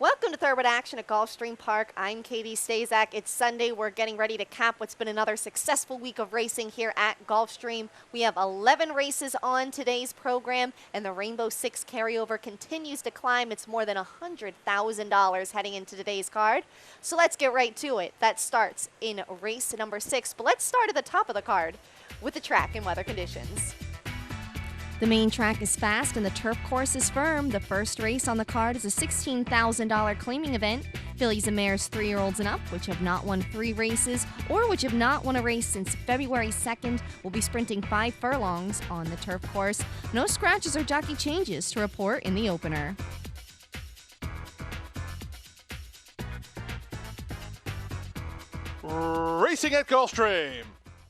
Welcome to Thoroughbred Action at Gulfstream Park. I'm Katie Stazak. It's Sunday. We're getting ready to cap what's been another successful week of racing here at Gulfstream. We have 11 races on today's program, and the Rainbow Six carryover continues to climb. It's more than $100,000 heading into today's card. So let's get right to it. That starts in race number 6. But let's start at the top of the card with the track and weather conditions. The main track is fast and the turf course is firm. The first race on the card is a $16,000 claiming event. Fillies and mares 3-year-olds and up, which have not won 3 races or which have not won a race since February 2nd, will be sprinting 5 furlongs on the turf course. No scratches or jockey changes to report in the opener. Racing at Gulfstream.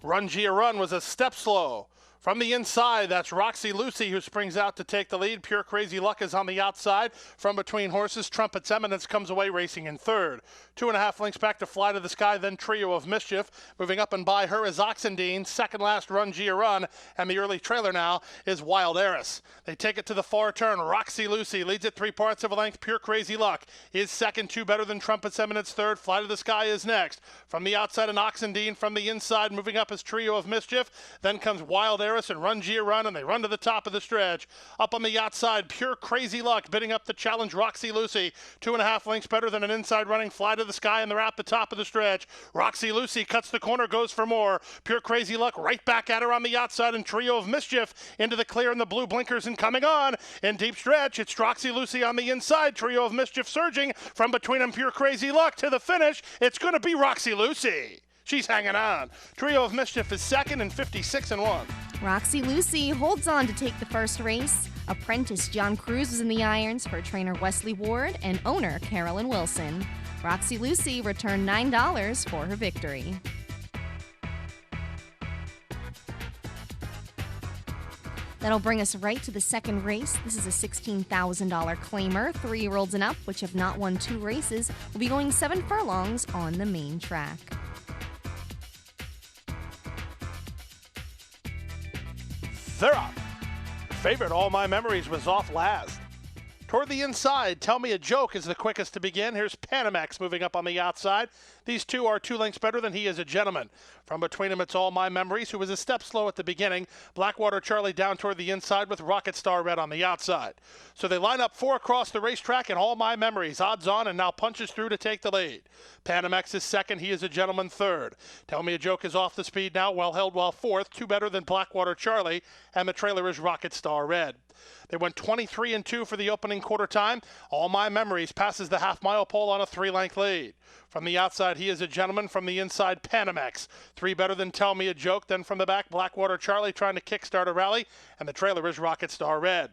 Run Gia Run was a step slow. From the inside, that's Roxy Lucy who springs out to take the lead. Pure Crazy Luck is on the outside. From between horses, Trumpet's Eminence comes away racing in third. 2.5 lengths back to Fly to the Sky, then Trio of Mischief. Moving up and by her is Oxendine. Second last, Run Gia Run. And the early trailer now is Wild Heiress. They take it to the far turn. Roxy Lucy leads it 3/4 of a length. Pure Crazy Luck is second, 2 better than Trumpet's Eminence third. Fly to the Sky is next. From the outside, an Oxendine. From the inside, moving up is Trio of Mischief. Then comes Wild Heiress and Run Gia Run, and they run to the top of the stretch. Up on the outside, Pure Crazy Luck bidding up the challenge, Roxy Lucy. 2.5 lengths better than an inside running Fly to the Sky, and they're at the top of the stretch. Roxy Lucy cuts the corner, goes for more. Pure Crazy Luck right back at her on the outside, and Trio of Mischief into the clear in the blue blinkers and coming on in deep stretch. It's Roxy Lucy on the inside, Trio of Mischief surging from between them. Pure Crazy Luck to the finish. It's going to be Roxy Lucy. She's hanging on. Trio of Mischief is second and 56-1. Roxy Lucy holds on to take the first race. Apprentice John Cruz was in the irons for trainer Wesley Ward and owner Carolyn Wilson. Roxy Lucy returned $9 for her victory. That'll bring us right to the second race. This is a $16,000 claimer. 3-year-olds and up, which have not won 2 races, will be going 7 furlongs on the main track. They're up. Favorite All My Memories was off last. Toward the inside, Tell Me a Joke is the quickest to begin. Here's Panamax moving up on the outside. These two are 2 lengths better than He Is a Gentleman. From between them, it's All My Memories, who was a step slow at the beginning. Blackwater Charlie down toward the inside with Rocket Star Red on the outside. So they line up 4 across the racetrack, and All My Memories odds on and now punches through to take the lead. Panamax is second. He Is a Gentleman third. Tell Me a Joke is off the speed now, well held while fourth. 2 better than Blackwater Charlie, and the trailer is Rocket Star Red. They went 23-2 for the opening quarter time. All My Memories passes the half-mile pole on a 3-length lead. From the outside, He Is a Gentleman. From the inside, Panamax. 3 better than Tell Me a Joke. Then from the back, Blackwater Charlie trying to kickstart a rally, and the trailer is Rocket Star Red.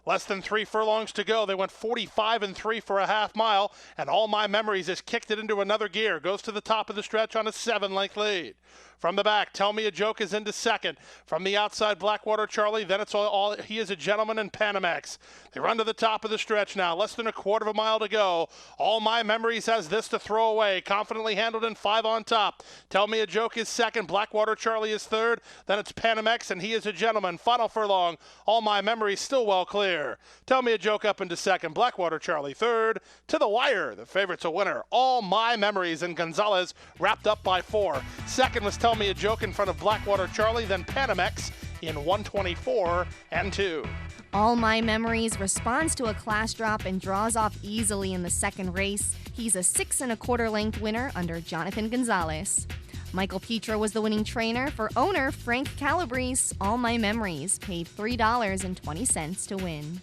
Less than 3 furlongs to go. They went 45-3 for a half mile, and All My Memories has kicked it into another gear. Goes to the top of the stretch on a 7-length lead. From the back, Tell Me a Joke is into second. From the outside, Blackwater Charlie. Then it's all He Is a Gentleman and Panamax. They run to the top of the stretch now. Less than a quarter of a mile to go. All My Memories has this to throw away. Confidently handled in 5 on top. Tell Me a Joke is second. Blackwater Charlie is third. Then it's Panamax and He Is a Gentleman. Final furlong. All My Memories still well clear. Tell Me a Joke up into second. Blackwater Charlie third. To the wire. The favorite's a winner. All My Memories and Gonzalez wrapped up by 4. Second was Tell Me a Joke in front of Blackwater Charlie, then Panamax in 124-2. All My Memories responds to a class drop and draws off easily in the second race. He's a 6 1/4 length winner under Jonathan Gonzalez. Michael Petra was the winning trainer. For owner Frank Calabrese, All My Memories paid $3.20 to win.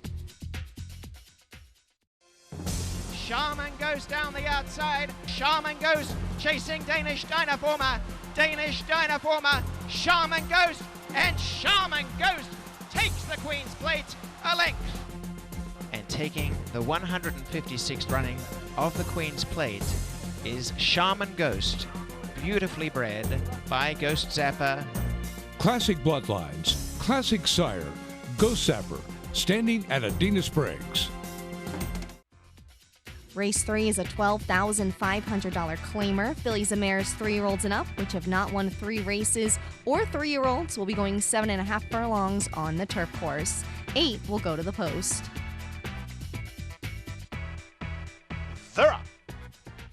Shaman goes down the outside. Shaman goes chasing Danish Dynaformer. Danish Dynaformer. Shaman Ghost, and Shaman Ghost takes the Queen's Plate a length. And taking the 156th running of the Queen's Plate is Shaman Ghost, beautifully bred by Ghost Zapper. Classic Bloodlines, Classic Sire, Ghost Zapper, standing at Adena Springs. Race 3 is a $12,500 claimer. Fillies and mares 3-year-olds and up, which have not won 3 races, or 3-year-olds will be going 7.5 furlongs on the turf course. 8 will go to the post. they're up.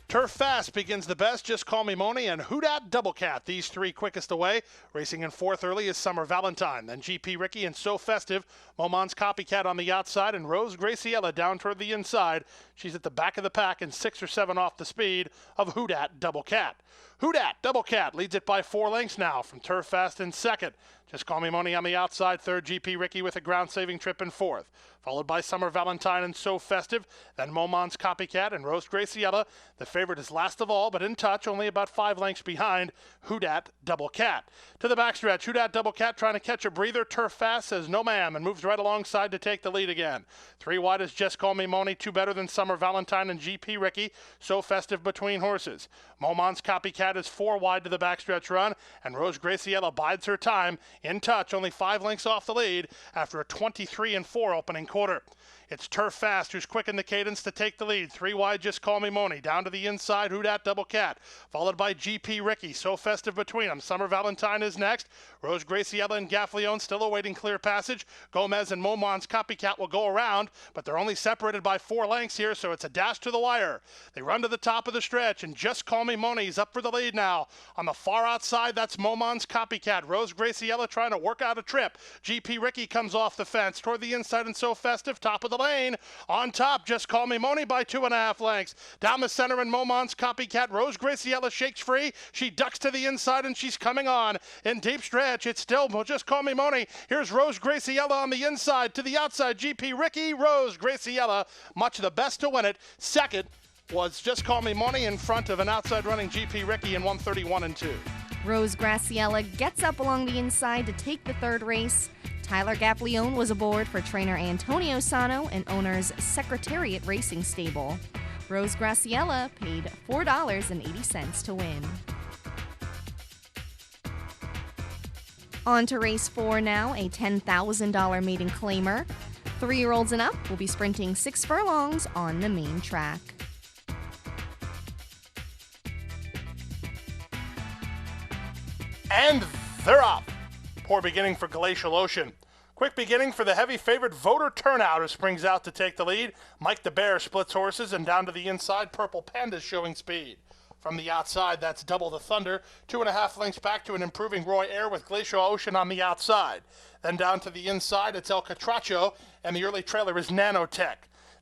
Turf Fast begins the best, Just Call Me Moni, and Houdat Double Cat. These three quickest away. Racing in fourth early is Summer Valentine. Then GP Ricky and So Festive. Momon's Copycat on the outside, and Rose Graciella down toward the inside. She's at the back of the pack and 6 or 7 off the speed of Houdat Double Cat. Houdat Double Cat leads it by 4 lengths now from Turf Fast in second. Just Call Me Moni on the outside, third. GP Ricky with a ground-saving trip in fourth. Followed by Summer Valentine and So Festive, then Momon's Copycat and Rose Graciella. The favorite is last of all, but in touch, only about 5 lengths behind Houdat Double Cat. To the backstretch, Houdat Double Cat trying to catch a breather. Turf Fast says no ma'am and moves right alongside to take the lead again. 3 wide is Just Call Me Moni, 2 better than Summer Valentine and GP Ricky. So Festive between horses. Momon's Copycat is 4 wide to the backstretch run, and Rose Graciella bides her time. In touch, only 5 lengths off the lead after a 23-4 opening quarter. It's Turf Fast who's quickened the cadence to take the lead. 3 wide, Just Call Me Moni. Down to the inside, Houdat Double Cat. Followed by GP Ricky. So Festive between them. Summer Valentine is next. Rose Graciella and Gaffleone still awaiting clear passage. Gomez and Momon's Copycat will go around, but they're only separated by 4 lengths here, so it's a dash to the wire. They run to the top of the stretch, and Just Call Me Moni's up for the lead now. On the far outside, that's Momon's Copycat. Rose Graciella trying to work out a trip. GP Ricky comes off the fence toward the inside, and So Festive, top of the lane. On top, Just Call Me Moni by 2.5 lengths. Down the center, and Momon's Copycat. Rose Graciella shakes free. She ducks to the inside, and she's coming on. In deep stretch, it's still Just Call Me Moni. Here's Rose Graciella on the inside. To the outside, GP Ricky. Rose Graciella, much the best to win it. Second was Just Call Me Moni in front of an outside running GP Ricky in 131-2. Rose Graciella gets up along the inside to take the third race. Tyler Gaffleone was aboard for trainer Antonio Sano and owner's Secretariat Racing Stable. Rose Graciella paid $4.80 to win. On to race 4 now, a $10,000 maiden claimer. 3-year-olds and up will be sprinting 6 furlongs on the main track. And they're off. Poor beginning for Glacial Ocean. Quick beginning for the heavy favorite Voter Turnout, who springs out to take the lead. Mike the Bear splits horses, and down to the inside, Purple Panda's showing speed. From the outside, that's Double the Thunder. 2.5 lengths back to an improving Roy Air with Glacial Ocean on the outside. Then down to the inside, it's El Catracho, and the early trailer is Nanotech.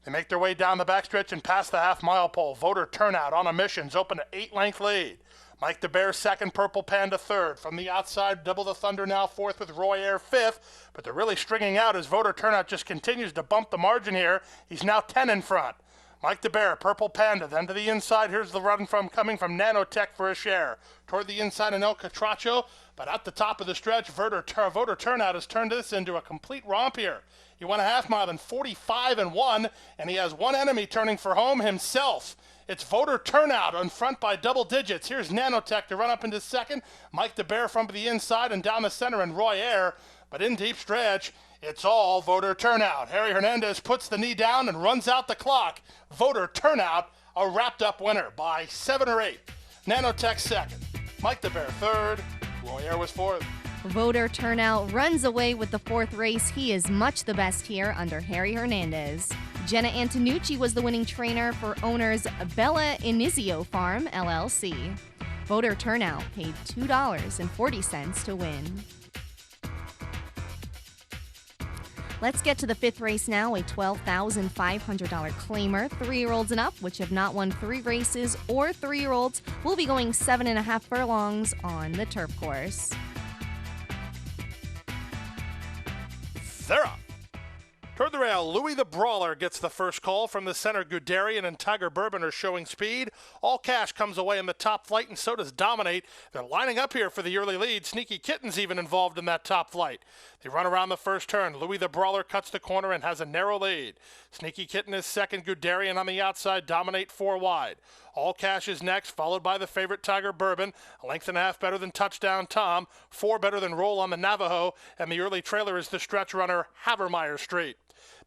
They make their way down the backstretch and past the half-mile pole. Voter Turnout on a mission's open to 8-length lead. Mike the Bear second, Purple Panda third. From the outside, Double the Thunder now fourth with Roy Air fifth. But they're really stringing out as Voter Turnout just continues to bump the margin here. He's now 10 in front. Mike the Bear, Purple Panda. Then to the inside, here's the run coming from Nanotech for a share. Toward the inside in El Catracho, but at the top of the stretch, Voter Turnout has turned this into a complete romp here. He won a half mile in 45-1, and he has one enemy turning for home, himself. It's Voter Turnout in front by double digits. Here's Nanotech to run up into second. Mike the Bear from the inside and down the center, and Roy Air. But in deep stretch, it's all Voter Turnout. Harry Hernandez puts the knee down and runs out the clock. Voter Turnout, a wrapped-up winner by 7 or 8. Nanotech second. Mike the Bear third. Roy Air was fourth. Voter Turnout runs away with the 4th race. He is much the best here under Harry Hernandez. Jenna Antonucci was the winning trainer for owners Bella Inizio Farm, LLC. Voter Turnout paid $2.40 to win. Let's get to the 5th race now, a $12,500 claimer. 3-year-olds and up, which have not won 3 races, or 3-year-olds, will be going 7.5 furlongs on the turf course. They're up. Toward the rail, Louis the Brawler gets the first call from the center. Guderian and Tiger Bourbon are showing speed. All Cash comes away in the top flight, and so does Dominate. They're lining up here for the early lead. Sneaky Kitten's even involved in that top flight. They run around the first turn. Louis the Brawler cuts the corner and has a narrow lead. Sneaky Kitten is second. Guderian on the outside. Dominate 4 wide. All Cash is next, followed by the favorite Tiger Bourbon, a length and a half better than Touchdown Tom, 4 better than Roll on the Navajo, and the early trailer is the stretch runner Havermeyer Street.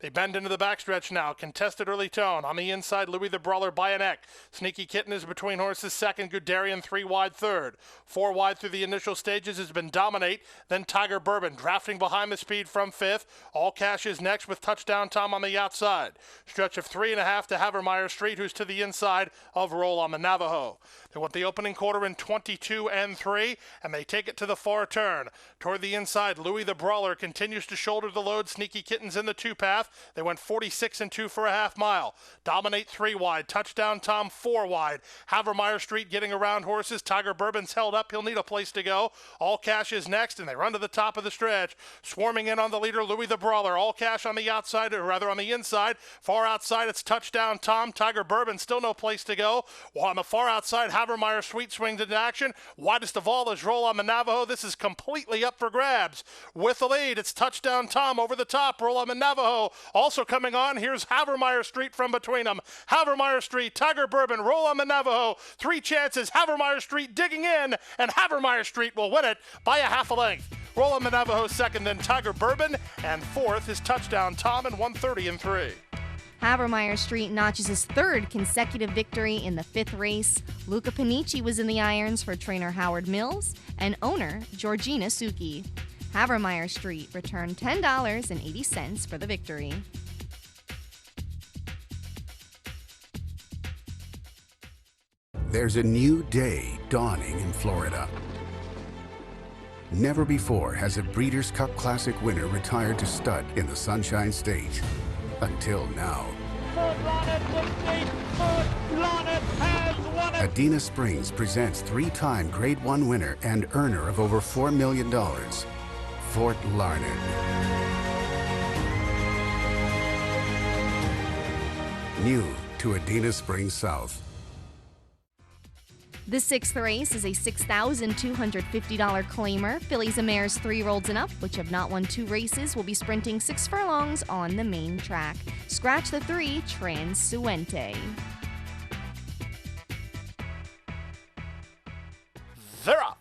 They bend into the backstretch now. Contested early tone. On the inside, Louis the Brawler by a neck. Sneaky Kitten is between horses second. Guderian 3 wide third. 4 wide through the initial stages has been Dominate. Then Tiger Bourbon drafting behind the speed from fifth. All Cash is next with Touchdown Tom on the outside. Stretch of 3.5 to Havermeyer Street, who's to the inside of Roll on the Navajo. They want the opening quarter in 22 and 3, and they take it to the far turn. Toward the inside, Louis the Brawler continues to shoulder the load. Sneaky Kitten's in the 2 path. They went 46 and 2 for a half mile. Dominate 3 wide. Touchdown Tom 4 wide. Havermeyer Street getting around horses. Tiger Bourbon's held up. He'll need a place to go. All Cash is next, and they run to the top of the stretch. Swarming in on the leader, Louis the Brawler. All Cash on the outside, or rather on the inside. Far outside, it's Touchdown Tom. Tiger Bourbon still no place to go. While on the far outside, Havermeyer Street swings into action. Widest of all is Roll on the Navajo. This is completely up for grabs. With the lead, it's Touchdown Tom over the top. Roll on the Navajo. Also coming on, here's Havermeyer Street from between them. Havermeyer Street, Tiger Bourbon, Roll on the Navajo. 3 chances, Havermeyer Street digging in, and Havermeyer Street will win it by a half a length. Roll on the Navajo second, then Tiger Bourbon, and fourth is Touchdown Tom in 130 and 3. Havermeyer Street notches his 3rd consecutive victory in the 5th race. Luca Panici was in the irons for trainer Howard Mills and owner Georgina Suki. Havermeyer Street returned $10.80 for the victory. There's a new day dawning in Florida. Never before has a Breeders' Cup Classic winner retired to stud in the Sunshine State. Until now. Adena Springs presents 3-time Grade 1 winner and earner of over $4 million, Fort Larned. New to Adena Springs South. The 6th race is a $6,250 claimer. Fillies and mares 3-year-olds and up, which have not won 2 races, will be sprinting 6 furlongs on the main track. Scratch the 3, Transuente. They're up.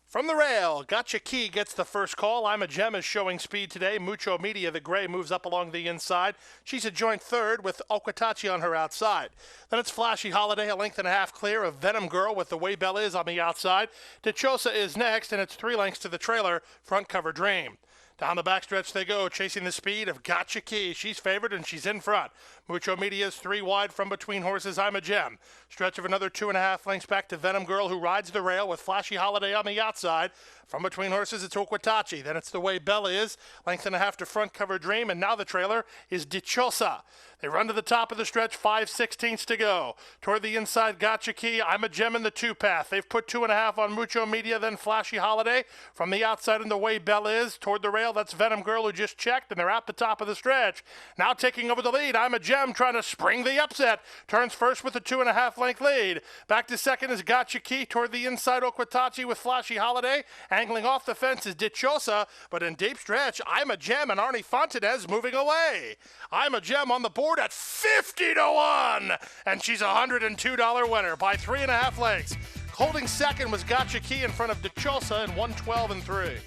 From the rail, Gotcha Key gets the first call. I'm a Gem is showing speed today. Mucho Media, the gray, moves up along the inside. She's a joint third with Okwatachi on her outside. Then it's Flashy Holiday, a length and a half clear of Venom Girl with the way Bell is on the outside. Dichosa is next, and it's 3 lengths to the trailer, Front Cover Dream. Down the backstretch they go, chasing the speed of Gotcha Key. She's favored and she's in front. Mucho Media's 3 wide from between horses. I'm a Gem. Stretch of another 2.5 lengths back to Venom Girl, who rides the rail with Flashy Holiday on the outside. From between horses, it's Okwatachi. Then it's the way Bell is. Length and a half to Front Cover Dream, and now the trailer is Dichosa. They run to the top of the stretch, 5/16 to go. Toward the inside, Gotcha Key. I'm a Gem in the 2 path. They've put 2.5 on Mucho Media, then Flashy Holiday. From the outside and the way Bell is, toward the rail, that's Venom Girl, who just checked, and they're at the top of the stretch. Now taking over the lead, I'm a Gem trying to spring the upset. Turns first with a 2.5 length lead. Back to second is Gotcha Key. Toward the inside, Okwatachi with Flashy Holiday. Angling off the fence is Dichosa, but in deep stretch, I'm a Gem and Arnie Fontanez moving away. I'm a Gem on the board at 50 to 1, and she's a $102 winner by 3.5 lengths. Holding second was Gotcha Key in front of Dichosa in 112 and 3.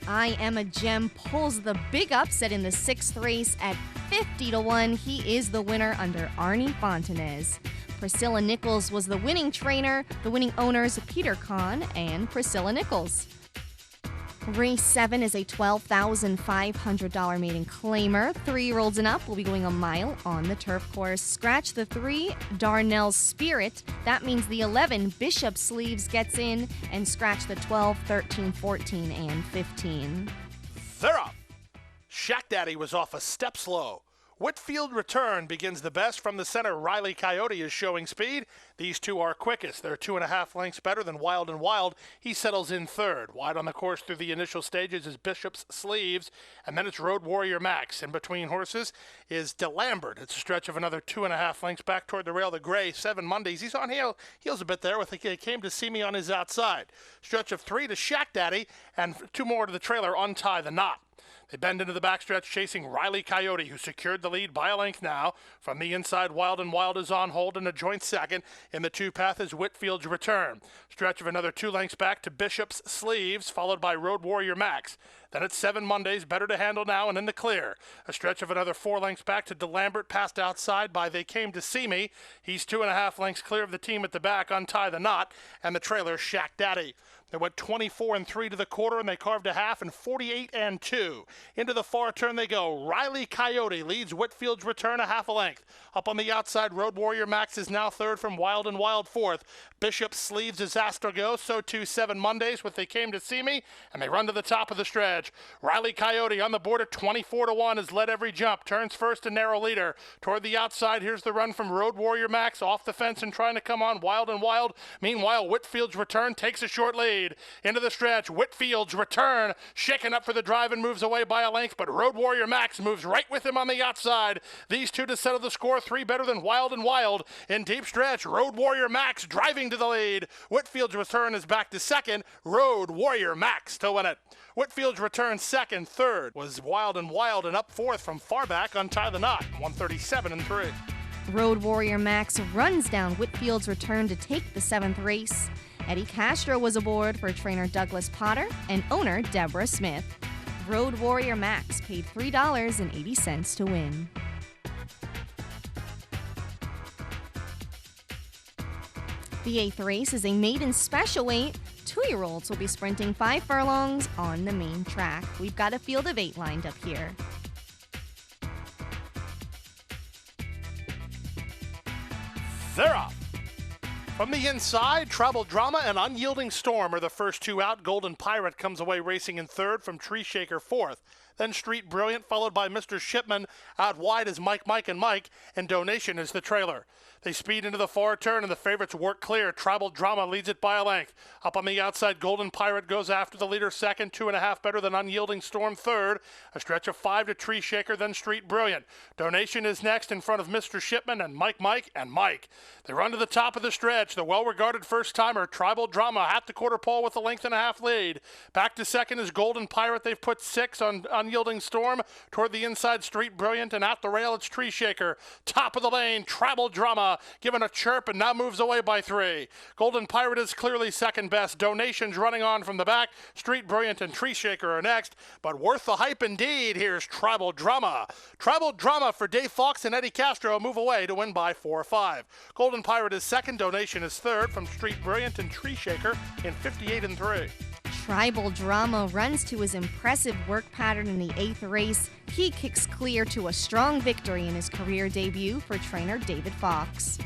I Am a Gem pulls the big upset in the 6th race at 50 to 1. He is the winner under Arnie Fontanez. Priscilla Nichols was the winning trainer, the winning owners Peter Kahn and Priscilla Nichols. Race 7 is a $12,500 maiden claimer. 3-year-olds and up will be going a mile on the turf course. Scratch the 3, Darnell's Spirit. That means the 11, Bishop Sleeves gets in, and scratch the 12, 13, 14, and 15. They're up. Shack Daddy was off a step slow. Whitfield Return begins the best from the center. Riley Coyote is showing speed. These two are quickest. They're 2.5 lengths better than Wild and Wild. He settles in third. Wide on the course through the initial stages is Bishop's Sleeves, and then it's Road Warrior Max. In between horses is DeLambert. It's a stretch of another 2.5 lengths back toward the rail. The gray, 7 Mondays. He's on heels a bit there with the Came to See Me on his outside. Stretch of 3 to Shack Daddy, and 2 more to the trailer, Untie the Knot. They bend into the backstretch, chasing Riley Coyote, who secured the lead by a length now. From the inside, Wild and Wild is on hold in a joint second. In the two-path is Whitfield's Return. Stretch of another 2 lengths back to Bishop's Sleeves, followed by Road Warrior Max. Then it's 7 Mondays, Better to Handle Now and in the clear. A stretch of another 4 lengths back to DeLambert, passed outside by They Came to See Me. He's 2.5 lengths clear of the team at the back, Untie the Knot, and the trailer Shack Daddy. They went 24 3 to the quarter, and they carved a half, and 48 2. Into the far turn they go. Riley Coyote leads Whitfield's Return a half a length. Up on the outside, Road Warrior Max is now third from Wild and Wild fourth. Bishop Sleeves is Astrogo, so too 7 Mondays with They Came to See Me, and they run to the top of the stretch. Riley Coyote on the board at 24-1 has led every jump, turns first and narrow leader. Toward the outside, here's the run from Road Warrior Max, off the fence and trying to come on Wild and Wild. Meanwhile, Whitfield's Return takes a short lead. Into the stretch, Whitfield's Return, shaken up for the drive and moves away by a length, but Road Warrior Max moves right with him on the outside. These two to settle the score, 3 better than Wild and Wild. In deep stretch, Road Warrior Max driving to the lead. Whitfield's Return is back to second, Road Warrior Max to win it. Whitfield's Return second, third was Wild and Wild, and up fourth from far back, Untie the Knot, 137 3. Road Warrior Max runs down Whitfield's Return to take the 7th race. Eddie Castro was aboard for trainer Douglas Potter and owner Deborah Smith. Road Warrior Max paid $3.80 to win. The 8th race is a maiden special weight. 2-year-olds will be sprinting 5 furlongs on the main track. We've got a field of 8 lined up here. They're off. From the inside, Trouble Drama and Unyielding Storm are the first 2 out. Golden Pirate comes away racing in third from Tree Shaker fourth. Then Street Brilliant, followed by Mr. Shipman. Out wide is Mike, and Mike, and Donation is the trailer. They speed into the far turn, and the favorites work clear. Tribal Drama leads it by a length. Up on the outside, Golden Pirate goes after the leader second, 2.5 better than Unyielding Storm third. A stretch of 5 to Tree Shaker, then Street Brilliant. Donation is next in front of Mr. Shipman and Mike, and Mike. They run to the top of the stretch. The well-regarded first-timer, Tribal Drama, at the quarter pole with a 1.5 length lead. Back to second is Golden Pirate. They've put 6 on Unyielding Storm. Toward the inside, Street Brilliant, and at the rail, it's Tree Shaker. Top of the lane, Tribal Drama, given a chirp and now moves away by 3. Golden Pirate is clearly second best. Donations running on from the back. Street Brilliant and Tree Shaker are next, but worth the hype indeed. Here's Tribal Drama. Tribal Drama for Dave Fox and Eddie Castro move away to win by 4 or 5. Golden Pirate is second. Donation is third from Street Brilliant and Tree Shaker in 58 3. Tribal Drama runs to his impressive work pattern in the 8th race. He kicks clear to a strong victory in his career debut for trainer David Fox.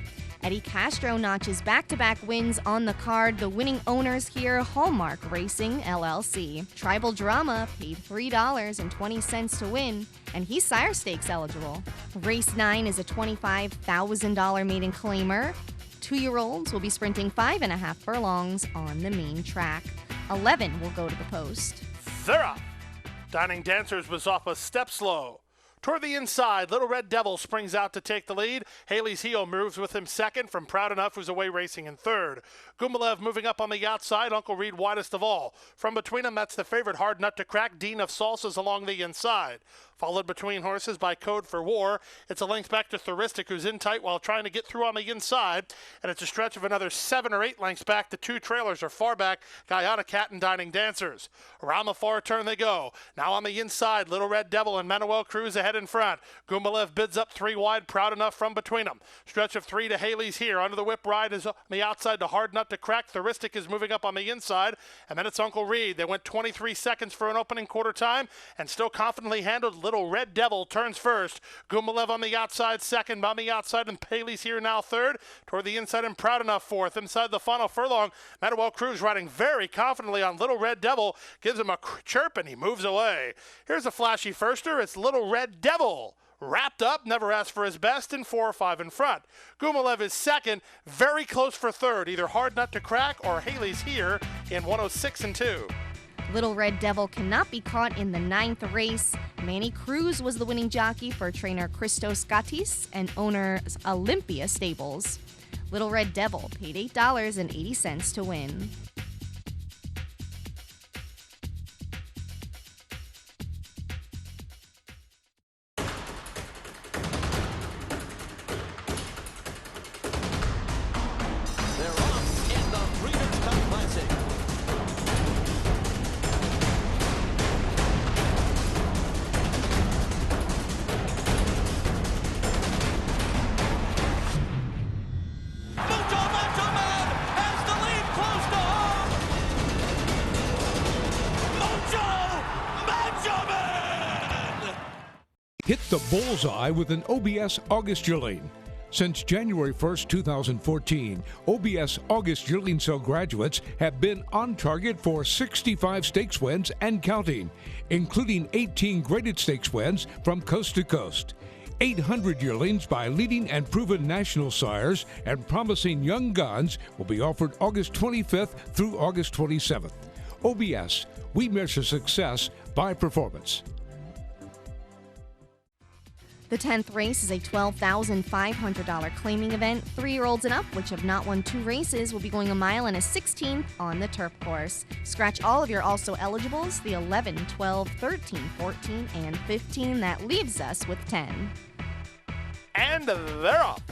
Eddie Castro notches back-to-back wins on the card. The winning owners here, Hallmark Racing, LLC. Tribal Drama paid $3.20 to win, and he's Sire Stakes eligible. Race 9 is a $25,000 maiden claimer. 2-year-olds will be sprinting 5.5 furlongs on the main track. 11 will go to the post. They're up. Dining Dancers was off a step slow. Toward the inside, Little Red Devil springs out to take the lead. Haley's Heel moves with him second from Proud Enough, who's away racing in third. Gumalev moving up on the outside, Uncle Reed widest of all. From between them, that's the favorite Hard Nut to Crack, Dean of Salsas along the inside. Followed between horses by Code for War. It's a length back to Thuristic, who's in tight while trying to get through on the inside. And it's a stretch of another 7 or 8 lengths back. The 2 trailers are far back, Guyana Cat and Dining Dancers. Around the far turn they go. Now on the inside, Little Red Devil and Manuel Cruz ahead in front. Gumalev bids up 3 wide, Proud Enough from between them. Stretch of 3 to Haley's Here. Under the whip ride is on the outside to Hard Nut to Crack. Thuristic is moving up on the inside. And then it's Uncle Reed. They went 23 seconds for an opening quarter time and still confidently handled. Little Red Devil turns first. Gumalev on the outside second. On the outside, and Haley's Here now third. Toward the inside and Proud Enough fourth. Inside the final furlong, Manuel Cruz riding very confidently on Little Red Devil. Gives him a chirp and he moves away. Here's a flashy firster. It's Little Red Devil. Wrapped up, never asked for his best, in 4 or 5 in front. Gumalev is second, very close for third. Either Hard Nut to Crack or Haley's Here in 106 2. Little Red Devil cannot be caught in the 9th race. Manny Cruz was the winning jockey for trainer Christos Gatis and owner Olympia Stables. Little Red Devil paid $8.80 to win. the bullseye with an OBS August yearling. Since January 1st, 2014, OBS August yearling sale graduates have been on target for 65 stakes wins and counting, including 18 graded stakes wins from coast to coast. 800 yearlings by leading and proven national sires and promising young guns will be offered August 25th through August 27th. OBS, we measure success by performance. The 10th race is a $12,500 claiming event. 3-year-olds and up, which have not won 2 races, will be going a mile and a 16th on the turf course. Scratch all of your also eligibles, the 11, 12, 13, 14, and 15. That leaves us with 10. And they're up.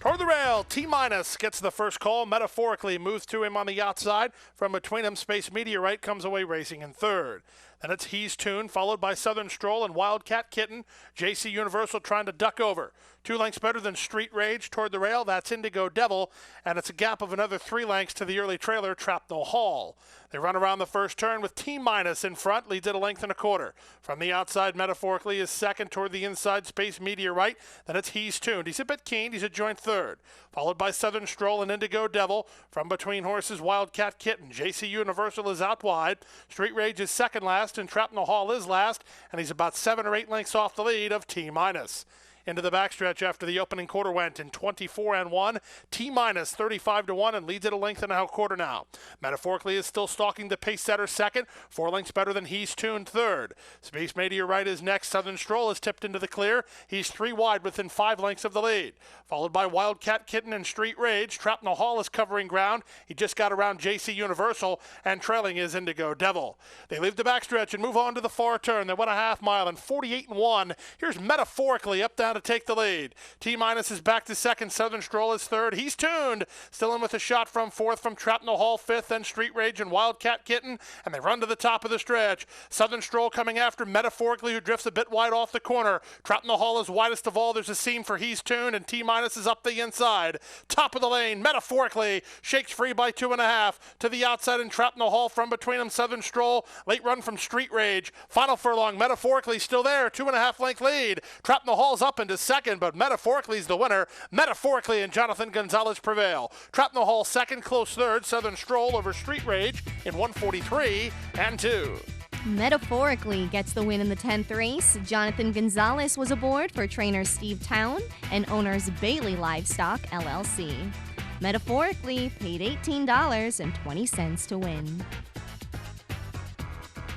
Toward the rail, T-minus gets the first call, metaphorically moves to him on the outside. From between him, Space Meteorite comes away racing in third. Then it's He's Tune, followed by Southern Stroll and Wildcat Kitten. JC Universal trying to duck over. 2 lengths better than Street Rage. Toward the rail, that's Indigo Devil, and it's a gap of another 3 lengths to the early trailer, Trapnell Hall. They run around the first turn with T-minus in front, leads at a length and a quarter. From the outside, metaphorically, is second. Toward the inside, Space Meteorite. Then it's He's Tuned. He's a bit keen. He's a joint third. Followed by Southern Stroll and Indigo Devil. From between horses, Wildcat Kitten. JC Universal is out wide. Street Rage is second last, and Trapnell Hall is last. And he's about 7 or 8 lengths off the lead of T-minus. Into the backstretch after the opening quarter went in 24-1. T-minus 35-1 and leads at a length and a quarter now. Metaphorically is still stalking the pace setter second. 4 lengths better than He's Tuned third. Space Meteorite is next. Southern Stroll is tipped into the clear. He's 3 wide within 5 lengths of the lead. Followed by Wildcat Kitten and Street Rage. Trapnell Hall is covering ground. He just got around JC Universal, and trailing is Indigo Devil. They leave the backstretch and move on to the far turn. They went a half mile in 48-1. Here's metaphorically up down to take the lead. T-minus is back to second. Southern Stroll is third. He's Tuned. Still in with a shot from fourth from Trapnell Hall fifth, then Street Rage and Wildcat Kitten, and they run to the top of the stretch. Southern Stroll coming after metaphorically, who drifts a bit wide off the corner. Trapnell Hall is widest of all. There's a seam for He's Tuned, and T-minus is up the inside. Top of the lane, metaphorically, shakes free by 2.5 to the outside, and Trapnell Hall from between them. Southern Stroll, late run from Street Rage. Final furlong, metaphorically still there, 2.5 length lead. Trapnell Hall's up into second, but metaphorically is the winner. Metaphorically and Jonathan Gonzalez prevail. Trapnell Hall second, close third. Southern Stroll over Street Rage in 1:43-2. Metaphorically gets the win in the 10th race. Jonathan Gonzalez was aboard for trainers Steve Town and owners Bailey Livestock, LLC. Metaphorically paid $18.20 to win.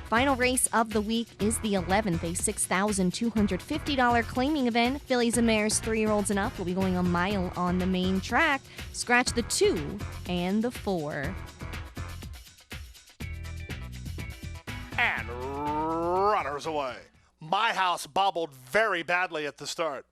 Final race of the week is the 11th, a $6,250 claiming event. Fillies and mares 3-year-olds and up will be going a mile on the main track. Scratch the 2 and the 4. And runners away. My House bobbled very badly at the start.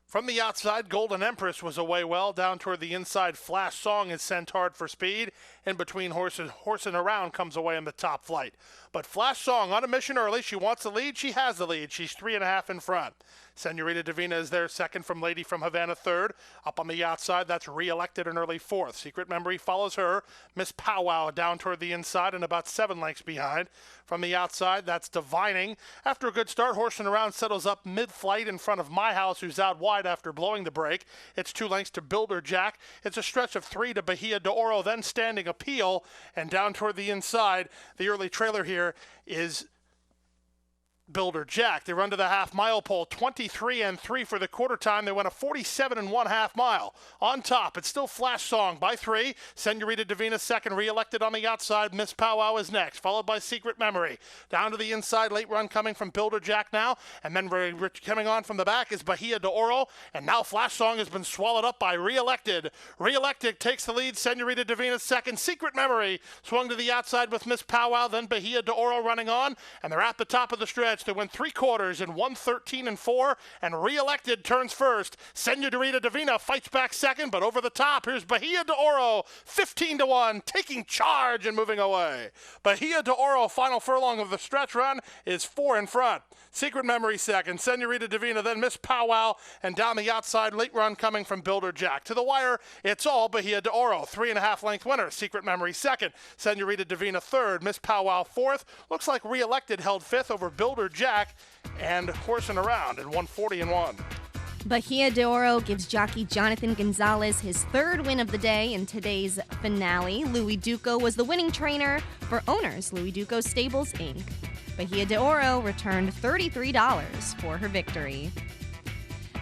From the outside, Golden Empress was away well. Down toward the inside, Flash Song is sent hard for speed. In between horses, horsing around comes away in the top flight. But Flash Song on a mission early. She wants the lead. She has the lead. She's 3.5 in front. Senorita Divina is there second from Lady from Havana third. Up on the outside, that's Re-elected an early fourth. Secret Memory follows her. Miss Powwow down toward the inside and about 7 lengths behind. From the outside, that's Divining. After a good start, horsing around settles up mid-flight in front of My House, who's out wide after blowing the brake. It's 2 lengths to Builder Jack. It's a stretch of 3 to Bahia de Oro, then Standing Appeal. And down toward the inside, the early trailer here is Builder Jack. They run to the half-mile pole, 23-3 for the quarter time. They went a 47.5 mile. On top, it's still Flash Song by 3. Senorita Divina second, Re-elected on the outside. Miss Powwow is next, followed by Secret Memory. Down to the inside, late run coming from Builder Jack now, and then coming on from the back is Bahia de Oro, and now Flash Song has been swallowed up by Re-elected. Re-elected takes the lead, Senorita Divina second. Secret Memory swung to the outside with Miss Powwow, then Bahia de Oro running on, and they're at the top of the stretch. They went 3 quarters in 1:13-4, and Re-elected turns first. Senorita Divina fights back second, but over the top, here's Bahia de Oro, 15-1, taking charge and moving away. Bahia de Oro, final furlong of the stretch run, is 4 in front. Secret Memory second, Senorita Divina, then Miss Powwow, and down the outside, late run coming from Builder Jack. To the wire, it's all Bahia de Oro, 3.5 length winner. Secret Memory second, Senorita Divina third, Miss Powwow fourth. Looks like Re-elected held fifth over Builder Jack, and horsing around in 140-1. Bahia de Oro gives jockey Jonathan Gonzalez his third win of the day in today's finale. Louis Duco was the winning trainer for owners Louis Duco Stables, Inc. Bahia de Oro returned $33 for her victory.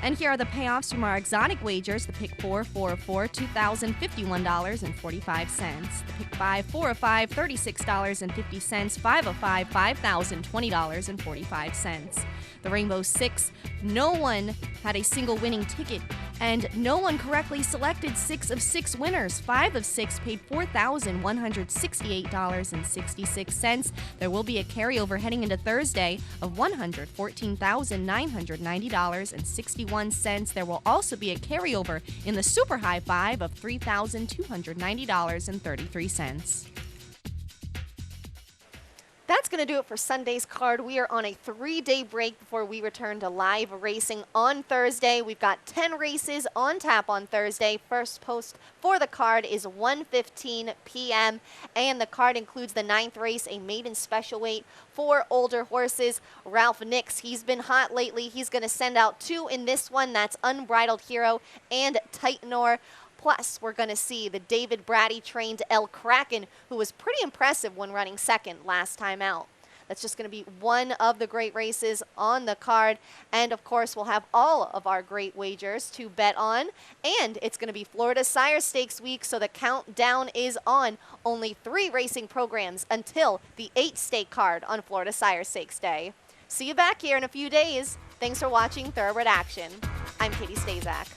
And here are the payoffs from our exotic wagers. The pick 4, 4 of 4, $2,051.45. The pick 5, 4 of 5, $36.50. 5 of 5, $5,020.45. The Rainbow Six, no one had a single winning ticket, and no one correctly selected 6 of 6 winners. 5 of 6 paid $4,168.66. There will be a carryover heading into Thursday of $114,990.61. There will also be a carryover in the Super High Five of $3,290.33. That's going to do it for Sunday's card. We are on a 3-day break before we return to live racing on Thursday. We've got 10 races on tap on Thursday. First post for the card is 1:15 p.m. and the card includes the 9th race, a maiden special weight for older horses. Ralph Nix, he's been hot lately. He's going to send out 2 in this one. That's Unbridled Hero and Titanor. Plus, we're going to see the David Brady-trained El Kraken, who was pretty impressive when running second last time out. That's just going to be one of the great races on the card. And, of course, we'll have all of our great wagers to bet on. And it's going to be Florida Sire Stakes week, so the countdown is on. Only 3 racing programs until the 8-stake card on Florida Sire Stakes Day. See you back here in a few days. Thanks for watching Thoroughbred Action. I'm Katie Stazak.